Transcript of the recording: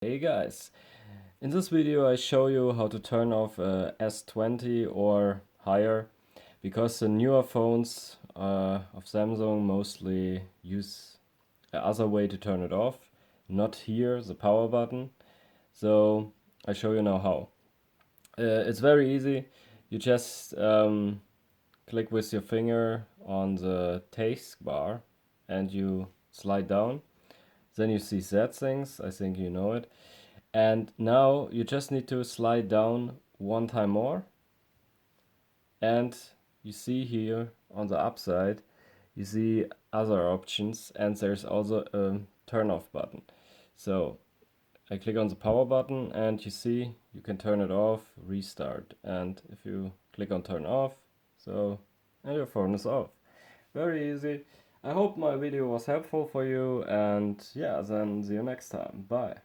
Hey guys, in this video I show you how to turn off S20 or higher, because the newer phones of Samsung mostly use other way to turn it off, not here, the power button. So I show you now how. It's very easy. You just click with your finger on the taskbar and you slide down. Then you see settings, I think you know it. And now you just need to slide down one time more. And you see here on the upside, you see other options, and there's also a turn off button. So I click on the power button and you see you can turn it off, restart. And if you click on turn off, and your phone is off. Very easy. I hope my video was helpful for you, and yeah, then see you next time. Bye.